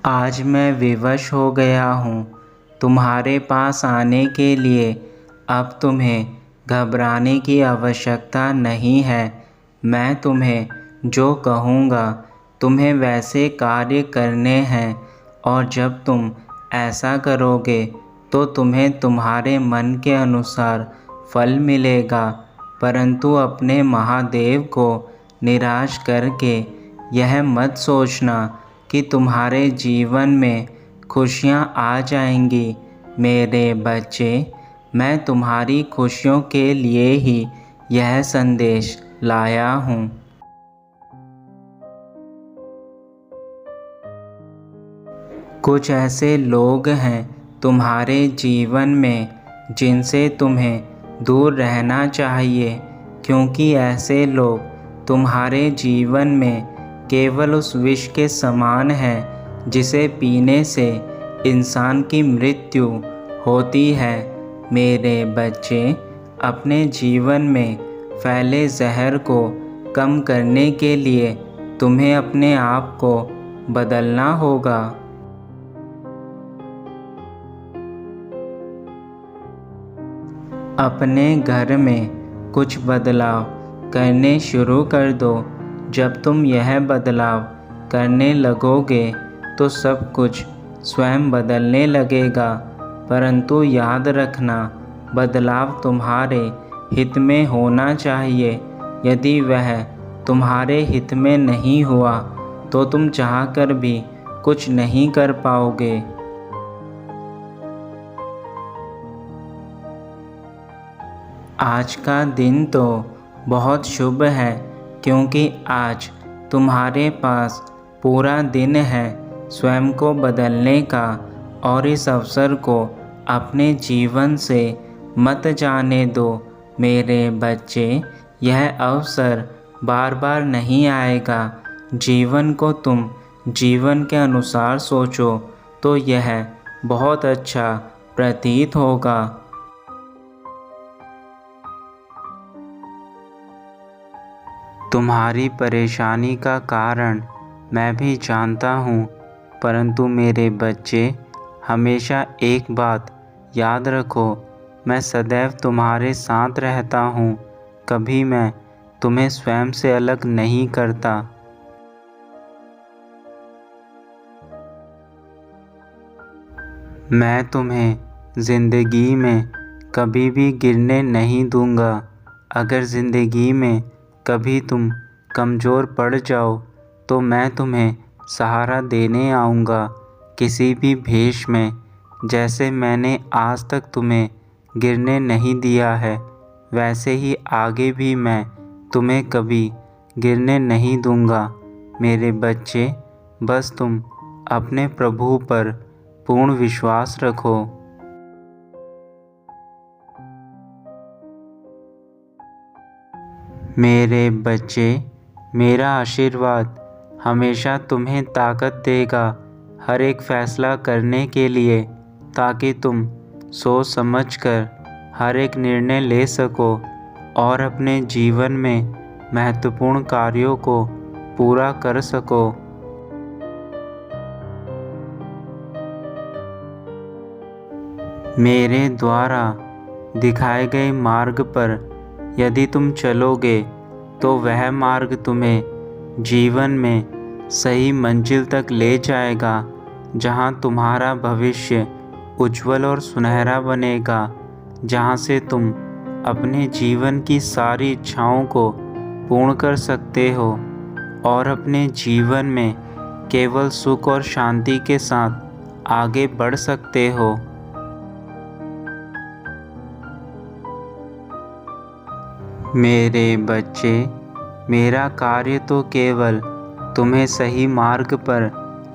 आज मैं विवश हो गया हूँ तुम्हारे पास आने के लिए। अब तुम्हें घबराने की आवश्यकता नहीं है। मैं तुम्हें जो कहूँगा तुम्हें वैसे कार्य करने हैं, और जब तुम ऐसा करोगे तो तुम्हें तुम्हारे मन के अनुसार फल मिलेगा। परंतु अपने महादेव को निराश करके यह मत सोचना कि तुम्हारे जीवन में खुशियाँ आ जाएंगी। मेरे बच्चे, मैं तुम्हारी खुशियों के लिए ही यह संदेश लाया हूँ। कुछ ऐसे लोग हैं तुम्हारे जीवन में जिनसे तुम्हें दूर रहना चाहिए, क्योंकि ऐसे लोग तुम्हारे जीवन में केवल उस विष के समान है जिसे पीने से इंसान की मृत्यु होती है। मेरे बच्चे, अपने जीवन में फैले जहर को कम करने के लिए तुम्हें अपने आप को बदलना होगा। अपने घर में कुछ बदलाव करने शुरू कर दो। जब तुम यह बदलाव करने लगोगे तो सब कुछ स्वयं बदलने लगेगा। परंतु याद रखना, बदलाव तुम्हारे हित में होना चाहिए। यदि वह तुम्हारे हित में नहीं हुआ तो तुम चाहकर भी कुछ नहीं कर पाओगे। आज का दिन तो बहुत शुभ है, क्योंकि आज तुम्हारे पास पूरा दिन है स्वयं को बदलने का, और इस अवसर को अपने जीवन से मत जाने दो। मेरे बच्चे, यह अवसर बार बार नहीं आएगा। जीवन को तुम जीवन के अनुसार सोचो तो यह बहुत अच्छा प्रतीत होगा। तुम्हारी परेशानी का कारण मैं भी जानता हूँ, परंतु मेरे बच्चे, हमेशा एक बात याद रखो, मैं सदैव तुम्हारे साथ रहता हूँ। कभी मैं तुम्हें स्वयं से अलग नहीं करता। मैं तुम्हें ज़िंदगी में कभी भी गिरने नहीं दूँगा। अगर ज़िंदगी में कभी तुम कमज़ोर पड़ जाओ तो मैं तुम्हें सहारा देने आऊँगा, किसी भी भेष में। जैसे मैंने आज तक तुम्हें गिरने नहीं दिया है, वैसे ही आगे भी मैं तुम्हें कभी गिरने नहीं दूँगा। मेरे बच्चे, बस तुम अपने प्रभु पर पूर्ण विश्वास रखो। मेरे बच्चे, मेरा आशीर्वाद हमेशा तुम्हें ताकत देगा हर एक फैसला करने के लिए, ताकि तुम सोच समझकर हर एक निर्णय ले सको और अपने जीवन में महत्वपूर्ण कार्यों को पूरा कर सको। मेरे द्वारा दिखाए गए मार्ग पर यदि तुम चलोगे तो वह मार्ग तुम्हें जीवन में सही मंजिल तक ले जाएगा, जहां तुम्हारा भविष्य उज्जवल और सुनहरा बनेगा, जहां से तुम अपने जीवन की सारी इच्छाओं को पूर्ण कर सकते हो और अपने जीवन में केवल सुख और शांति के साथ आगे बढ़ सकते हो। मेरे बच्चे, मेरा कार्य तो केवल तुम्हें सही मार्ग पर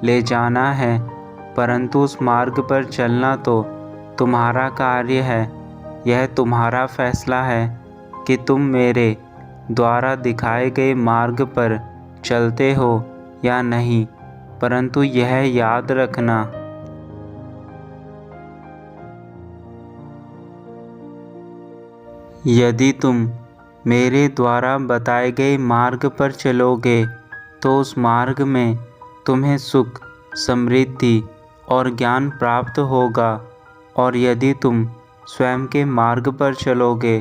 ले जाना है, परंतु उस मार्ग पर चलना तो तुम्हारा कार्य है। यह तुम्हारा फैसला है कि तुम मेरे द्वारा दिखाए गए मार्ग पर चलते हो या नहीं। परंतु यह याद रखना, यदि तुम मेरे द्वारा बताए गए मार्ग पर चलोगे तो उस मार्ग में तुम्हें सुख समृद्धि और ज्ञान प्राप्त होगा। और यदि तुम स्वयं के मार्ग पर चलोगे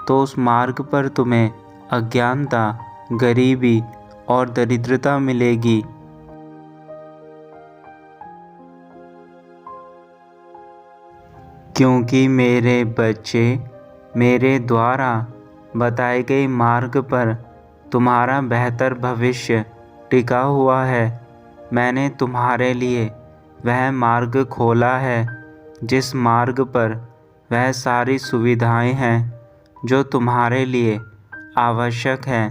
तो उस मार्ग पर तुम्हें अज्ञानता, गरीबी और दरिद्रता मिलेगी। क्योंकि मेरे बच्चे, मेरे द्वारा बताए गए मार्ग पर तुम्हारा बेहतर भविष्य टिका हुआ है। मैंने तुम्हारे लिए वह मार्ग खोला है जिस मार्ग पर वह सारी सुविधाएं हैं जो तुम्हारे लिए आवश्यक हैं।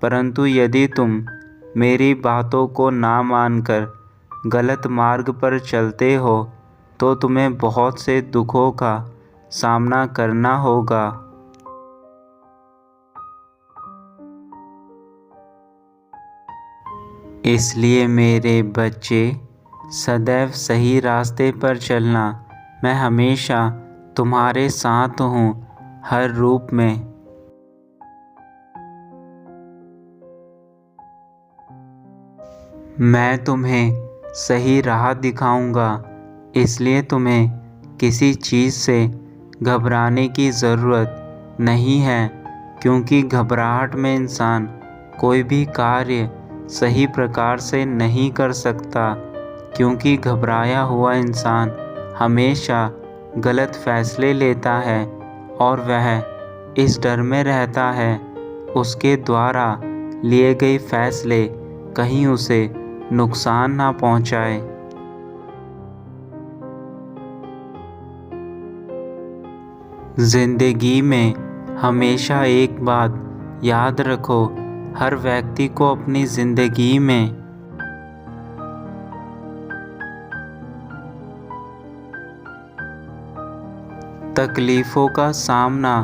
परंतु यदि तुम मेरी बातों को ना मानकर गलत मार्ग पर चलते हो तो तुम्हें बहुत से दुखों का सामना करना होगा। इसलिए मेरे बच्चे, सदैव सही रास्ते पर चलना। मैं हमेशा तुम्हारे साथ हूँ, हर रूप में। मैं तुम्हें सही राह दिखाऊंगा। इसलिए तुम्हें किसी चीज़ से घबराने की ज़रूरत नहीं है, क्योंकि घबराहट में इंसान कोई भी कार्य सही प्रकार से नहीं कर सकता। क्योंकि घबराया हुआ इंसान हमेशा गलत फैसले लेता है और वह इस डर में रहता है उसके द्वारा लिए गए फैसले कहीं उसे नुकसान ना पहुंचाए। जिंदगी में हमेशा एक बात याद रखो, हर व्यक्ति को अपनी ज़िंदगी में तकलीफ़ों का सामना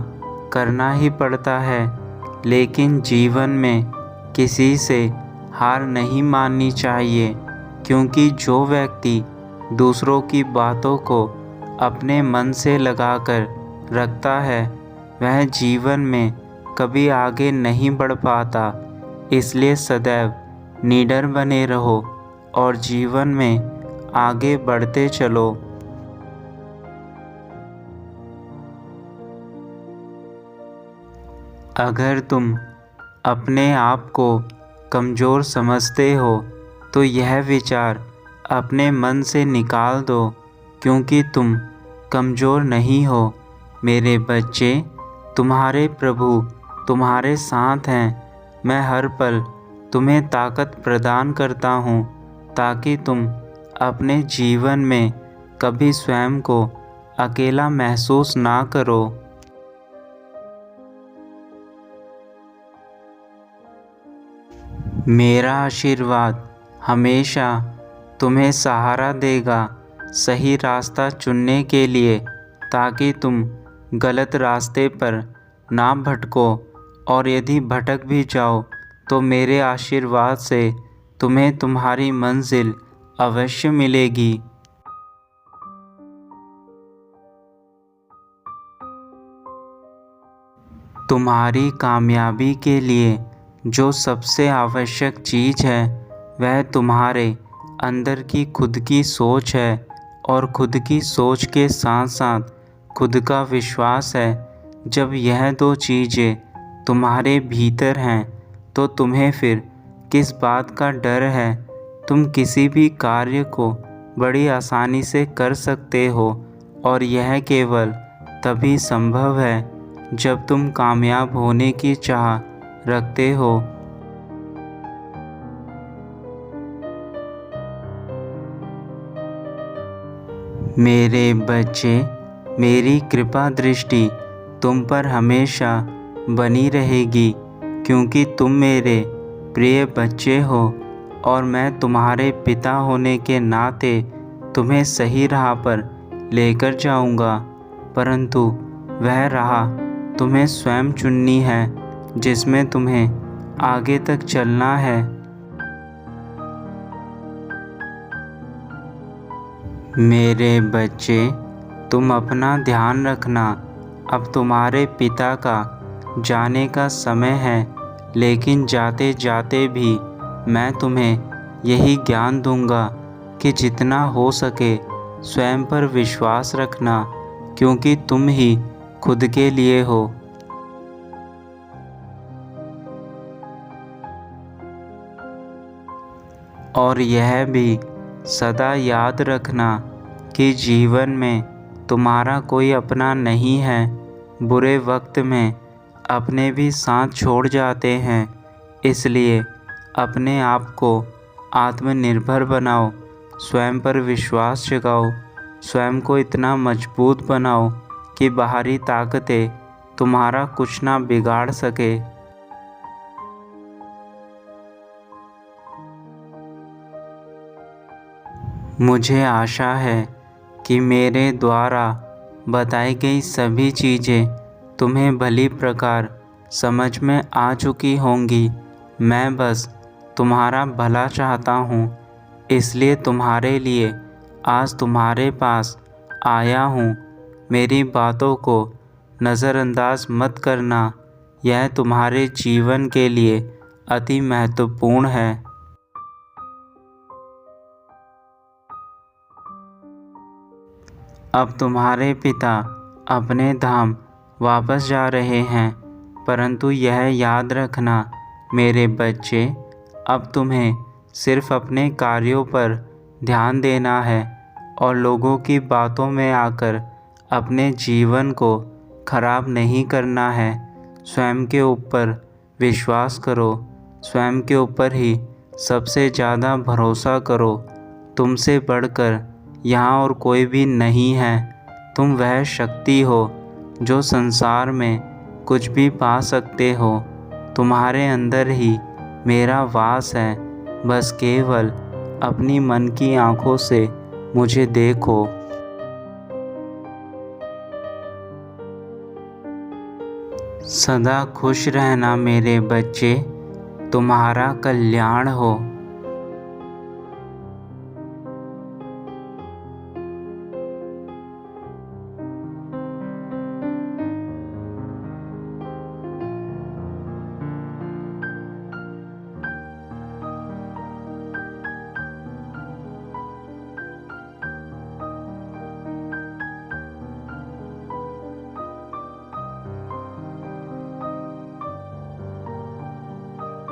करना ही पड़ता है, लेकिन जीवन में किसी से हार नहीं माननी चाहिए। क्योंकि जो व्यक्ति दूसरों की बातों को अपने मन से लगाकर रखता है वह जीवन में कभी आगे नहीं बढ़ पाता। इसलिए सदैव निडर बने रहो और जीवन में आगे बढ़ते चलो। अगर तुम अपने आप को कमज़ोर समझते हो तो यह विचार अपने मन से निकाल दो, क्योंकि तुम कमज़ोर नहीं हो। मेरे बच्चे, तुम्हारे प्रभु तुम्हारे साथ हैं। मैं हर पल तुम्हें ताकत प्रदान करता हूँ ताकि तुम अपने जीवन में कभी स्वयं को अकेला महसूस ना करो। मेरा आशीर्वाद हमेशा तुम्हें सहारा देगा सही रास्ता चुनने के लिए, ताकि तुम गलत रास्ते पर ना भटको। और यदि भटक भी जाओ तो मेरे आशीर्वाद से तुम्हें तुम्हारी मंजिल अवश्य मिलेगी। तुम्हारी कामयाबी के लिए जो सबसे आवश्यक चीज़ है वह तुम्हारे अंदर की खुद की सोच है, और खुद की सोच के साथ साथ खुद का विश्वास है। जब यह दो चीज़ें तुम्हारे भीतर हैं तो तुम्हें फिर किस बात का डर है। तुम किसी भी कार्य को बड़ी आसानी से कर सकते हो, और यह केवल तभी संभव है जब तुम कामयाब होने की चाह रखते हो। मेरे बच्चे, मेरी कृपा दृष्टि तुम पर हमेशा बनी रहेगी, क्योंकि तुम मेरे प्रिय बच्चे हो और मैं तुम्हारे पिता होने के नाते तुम्हें सही राह पर लेकर जाऊंगा। परंतु वह राह तुम्हें स्वयं चुननी है जिसमें तुम्हें आगे तक चलना है। मेरे बच्चे, तुम अपना ध्यान रखना। अब तुम्हारे पिता का जाने का समय है, लेकिन जाते जाते भी मैं तुम्हें यही ज्ञान दूंगा कि जितना हो सके स्वयं पर विश्वास रखना, क्योंकि तुम ही खुद के लिए हो। और यह भी सदा याद रखना कि जीवन में तुम्हारा कोई अपना नहीं है। बुरे वक्त में अपने भी साथ छोड़ जाते हैं, इसलिए अपने आप को आत्मनिर्भर बनाओ, स्वयं पर विश्वास जगाओ, स्वयं को इतना मजबूत बनाओ कि बाहरी ताकतें तुम्हारा कुछ ना बिगाड़ सके। मुझे आशा है कि मेरे द्वारा बताई गई सभी चीज़ें तुम्हें भली प्रकार समझ में आ चुकी होंगी। मैं बस तुम्हारा भला चाहता हूँ, इसलिए तुम्हारे लिए आज तुम्हारे पास आया हूँ। मेरी बातों को नज़रअंदाज मत करना, यह तुम्हारे जीवन के लिए अति महत्वपूर्ण है। अब तुम्हारे पिता अपने धाम वापस जा रहे हैं, परंतु यह याद रखना मेरे बच्चे, अब तुम्हें सिर्फ अपने कार्यों पर ध्यान देना है और लोगों की बातों में आकर अपने जीवन को खराब नहीं करना है। स्वयं के ऊपर विश्वास करो, स्वयं के ऊपर ही सबसे ज़्यादा भरोसा करो। तुमसे बढ़कर यहाँ और कोई भी नहीं है। तुम वह शक्ति हो जो संसार में कुछ भी पा सकते हो। तुम्हारे अंदर ही मेरा वास है। बस केवल अपनी मन की आँखों से मुझे देखो। सदा खुश रहना मेरे बच्चे, तुम्हारा कल्याण हो।